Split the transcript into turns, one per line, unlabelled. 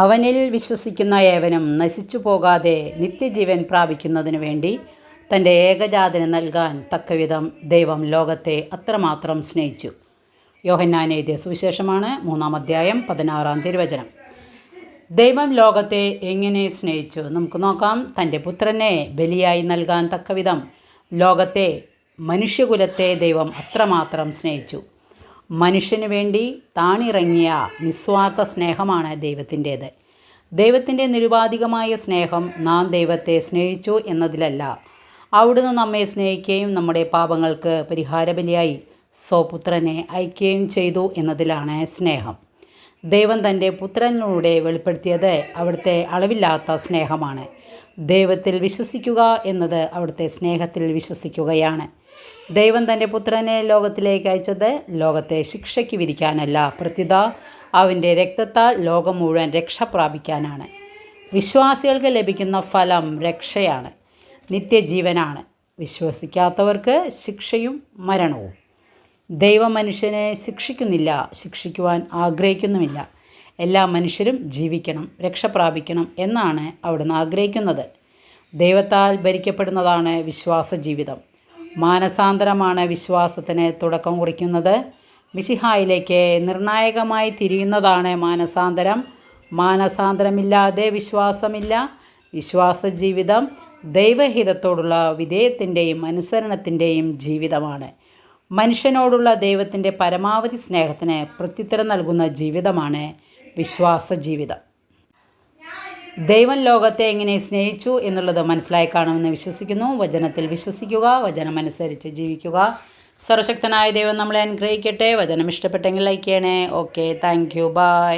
അവനിൽ വിശ്വസിക്കുന്ന ഏവനും നശിച്ചു പോകാതെ നിത്യജീവൻ പ്രാപിക്കുന്നതിനു വേണ്ടി തൻ്റെ ഏകജാതന് നൽകാൻ തക്കവിധം ദൈവം ലോകത്തെ അത്രമാത്രം സ്നേഹിച്ചു. യോഹന്നാൻ എഴുതിയ സുവിശേഷമാണ് 3-ാം അധ്യായം 16-ാം തിരുവചനം. ദൈവം ലോകത്തെ എങ്ങനെ സ്നേഹിച്ചു നമുക്ക് നോക്കാം. തൻ്റെ പുത്രനെ ബലിയായി നൽകാൻ തക്കവിധം ലോകത്തെ, മനുഷ്യകുലത്തെ ദൈവം അത്രമാത്രം സ്നേഹിച്ചു. മനുഷ്യന് വേണ്ടി താണിറങ്ങിയ നിസ്വാർത്ഥ സ്നേഹമാണ് ദൈവത്തിൻ്റേത്. ദൈവത്തിൻ്റെ നിരുപാധികമായ സ്നേഹം നാം ദൈവത്തെ സ്നേഹിച്ചു എന്നതിലല്ല, അവിടുന്ന് നമ്മെ സ്നേഹിക്കുകയും നമ്മുടെ പാപങ്ങൾക്ക് പരിഹാരബലിയായി സ്വപുത്രനെ അയക്കുകയും ചെയ്തു എന്നതിലാണ് സ്നേഹം. ദൈവം തൻ്റെ പുത്രനിലൂടെ വെളിപ്പെടുത്തിയത് അവിടുത്തെ അളവില്ലാത്ത സ്നേഹമാണ്. ദൈവത്തിൽ വിശ്വസിക്കുക എന്നത് അവിടുത്തെ സ്നേഹത്തിൽ വിശ്വസിക്കുകയാണ്. ദൈവം തൻ്റെ പുത്രനെ ലോകത്തിലേക്ക് അയച്ചത് ലോകത്തെ ശിക്ഷയ്ക്ക് വിധിക്കാനല്ല, പ്രത്യുത അവൻ്റെ രക്തത്താൽ ലോകം മുഴുവൻ രക്ഷ പ്രാപിക്കാനാണ്. വിശ്വാസികൾക്ക് ലഭിക്കുന്ന ഫലം രക്ഷയാണ്, നിത്യജീവനാണ്. വിശ്വസിക്കാത്തവർക്ക് ശിക്ഷയും മരണവും. ദൈവം മനുഷ്യനെ ശിക്ഷിക്കുന്നില്ല, ശിക്ഷിക്കുവാൻ ആഗ്രഹിക്കുന്നുമില്ല. എല്ലാ മനുഷ്യരും ജീവിക്കണം, രക്ഷ പ്രാപിക്കണം എന്നാണ് അവിടുന്ന് ആഗ്രഹിക്കുന്നത്. ദൈവത്താൽ ഭരിക്കപ്പെടുന്നതാണ് വിശ്വാസ ജീവിതം. മാനസാന്തരമാണ് വിശ്വാസത്തിന് തുടക്കം കുറിക്കുന്നത്. മിശിഹായിലേക്ക് നിർണായകമായി തിരിയുന്നതാണ് മാനസാന്തരം. മാനസാന്തരമില്ലാതെ വിശ്വാസമില്ല. വിശ്വാസ ജീവിതം ദൈവഹിതത്തോടുള്ള വിധേയത്തിൻ്റെയും അനുസരണത്തിൻ്റെയും ജീവിതമാണ്. മനുഷ്യനോടുള്ള ദൈവത്തിൻ്റെ പരമാവധി സ്നേഹത്തിന് പ്രത്യുത്തരം നൽകുന്ന ജീവിതമാണ് വിശ്വാസ ജീവിതം. ദൈവം ലോകത്തെ എങ്ങനെ സ്നേഹിച്ചു എന്നുള്ളത് മനസ്സിലായി കാണുമെന്ന് വിശ്വസിക്കുന്നു. വചനത്തിൽ വിശ്വസിക്കുക, വചനമനുസരിച്ച് ജീവിക്കുക. സർവശക്തനായ ദൈവം നമ്മളെ അനുഗ്രഹിക്കട്ടെ. വചനം ഇഷ്ടപ്പെട്ടെങ്കിൽ ലൈക്ക് ചെയ്യണേ. Okay, thank you, by.